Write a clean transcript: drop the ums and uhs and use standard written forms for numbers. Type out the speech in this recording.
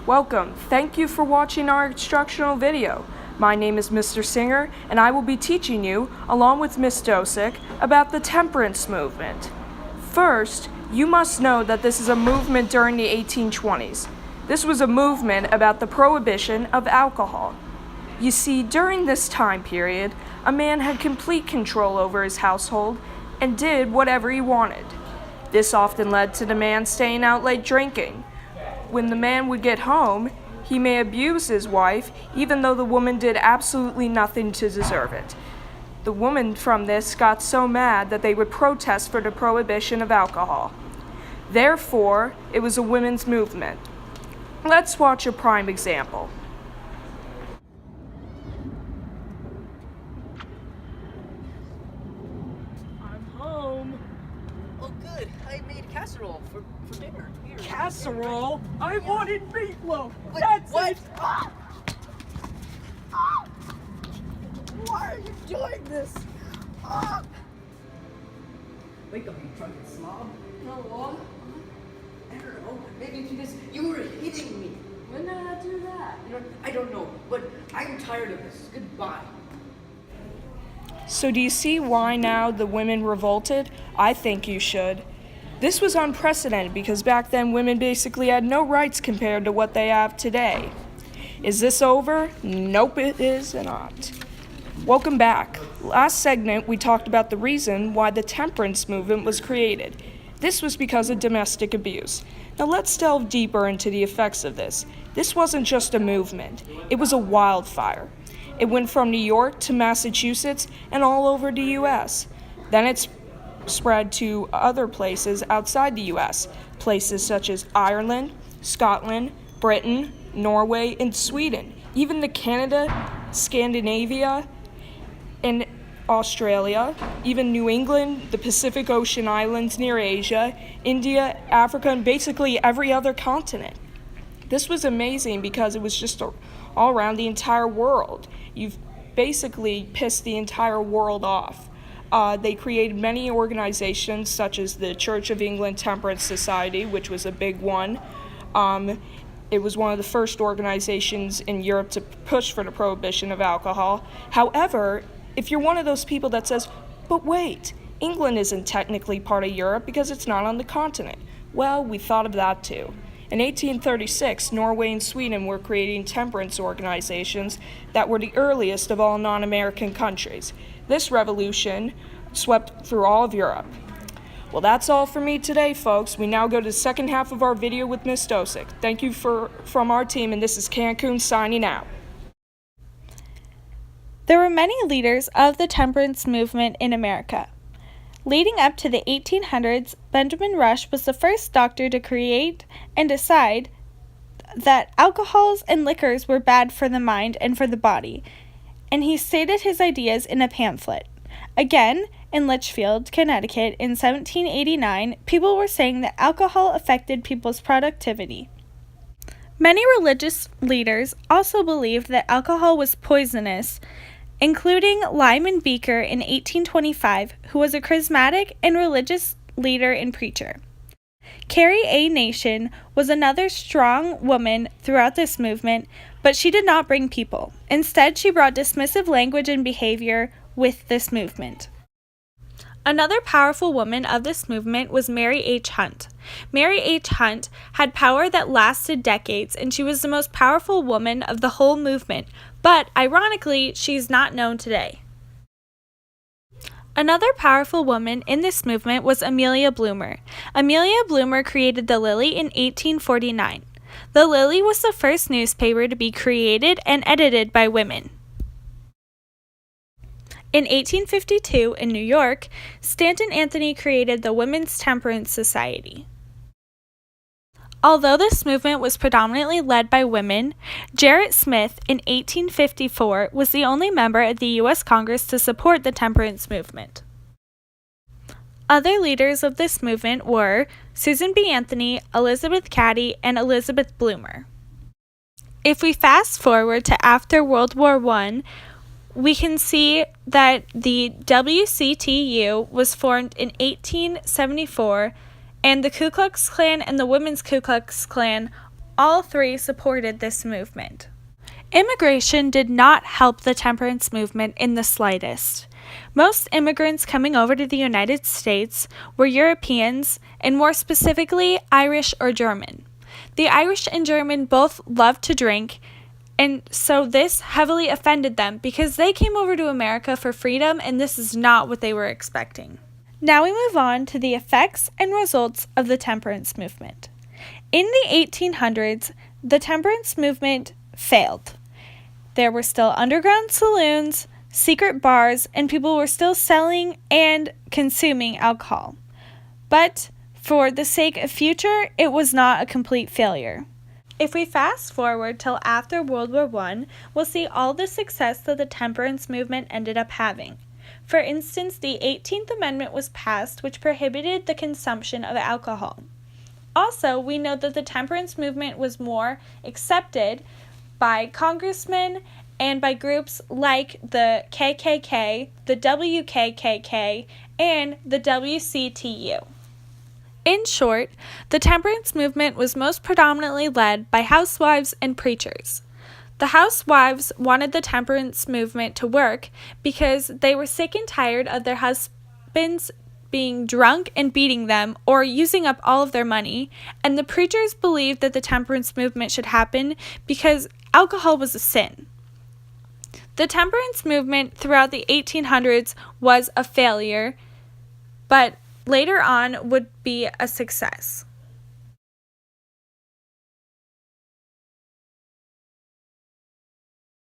Welcome. Thank you for watching our instructional video. My name is Mr. Singer, and I will be teaching you, along with Ms. Dosick, about the temperance movement. First, you must know that this is a movement during the 1820s. This was a movement about the prohibition of alcohol. You see, during this time period, a man had complete control over his household and did whatever he wanted. This often led to the man staying out late drinking. When the man would get home, he may abuse his wife, even though the woman did absolutely nothing to deserve it. The women from this got so mad that they would protest for the prohibition of alcohol. Therefore, it was a women's movement. Let's watch a prime example. I'm home. Oh, good. I made casserole for dinner. Here. Casserole? I wanted meatloaf. Wait, That's what? it. Ah! Ah! Why are you doing this? Ah! Wake up, you drunken slob. No, I don't know. Maybe if you were hitting me. When did I do that? I don't know, but I'm tired of this. Goodbye. So do you see why now the women revolted? I think you should. This was unprecedented because back then women basically had no rights compared to what they have today. Is this over? Nope, it is not. Welcome back. Last segment we talked about the reason why the temperance movement was created. This was because of domestic abuse. Now let's delve deeper into the effects of this. This wasn't just a movement, it was a wildfire. It went from New York to Massachusetts and all over the U.S. Then it's spread to other places outside the U.S., places such as Ireland, Scotland, Britain, Norway, and Sweden, even to Canada, Scandinavia, and Australia, even New England, the Pacific Ocean islands near Asia, India, Africa, and basically every other continent. This was amazing because it was just all around the entire world. You've basically pissed the entire world off. They created many organizations such as the Church of England Temperance Society, which was a big one. It was one of the first organizations in Europe to push for the prohibition of alcohol. However, if you're one of those people that says, but wait, England isn't technically part of Europe because it's not on the continent. Well, we thought of that too. In 1836, Norway and Sweden were creating temperance organizations that were the earliest of all non-American countries. This revolution swept through all of Europe. Well, that's all for me today, folks. We now go to the second half of our video with Ms. Dosick. Thank you from our team, and this is Cancun signing out. There were many leaders of the temperance movement in America. Leading up to the 1800s, Benjamin Rush was the first doctor to create and decide that alcohols and liquors were bad for the mind and for the body, and he stated his ideas in a pamphlet. Again, in Litchfield, Connecticut, in 1789, people were saying that alcohol affected people's productivity. Many religious leaders also believed that alcohol was poisonous, including Lyman Beecher in 1825, who was a charismatic and religious leader and preacher. Carrie A. Nation was another strong woman throughout this movement, but she did not bring people. Instead, she brought dismissive language and behavior with this movement. Another powerful woman of this movement was Mary H. Hunt. Mary H. Hunt had power that lasted decades, and she was the most powerful woman of the whole movement, but ironically, she's not known today. Another powerful woman in this movement was Amelia Bloomer. Amelia Bloomer created the Lily in 1849. The Lily was the first newspaper to be created and edited by women. In 1852, in New York, Stanton Anthony created the Women's Temperance Society. Although this movement was predominantly led by women, Gerrit Smith in 1854 was the only member of the U.S. Congress to support the temperance movement. Other leaders of this movement were Susan B. Anthony, Elizabeth Cady, and Elizabeth Bloomer. If we fast forward to after World War I, we can see that the WCTU was formed in 1874, and the Ku Klux Klan and the Women's Ku Klux Klan all three supported this movement. Immigration did not help the temperance movement in the slightest. Most immigrants coming over to the United States were Europeans, and more specifically, Irish or German. The Irish and German both loved to drink, and so this heavily offended them because they came over to America for freedom, and this is not what they were expecting. Now we move on to the effects and results of the temperance movement. In the 1800s, the temperance movement failed. There were still underground saloons, secret bars, and people were still selling and consuming alcohol. But for the sake of future, it was not a complete failure. If we fast forward till after World War I, we'll see all the success that the temperance movement ended up having. For instance, the 18th Amendment was passed, which prohibited the consumption of alcohol. Also, we know that the temperance movement was more accepted by congressmen and by groups like the KKK, the WKKK, and the WCTU. In short, the temperance movement was most predominantly led by housewives and preachers. The housewives wanted the temperance movement to work because they were sick and tired of their husbands being drunk and beating them or using up all of their money, and the preachers believed that the temperance movement should happen because alcohol was a sin. The temperance movement throughout the 1800s was a failure, but later on would be a success.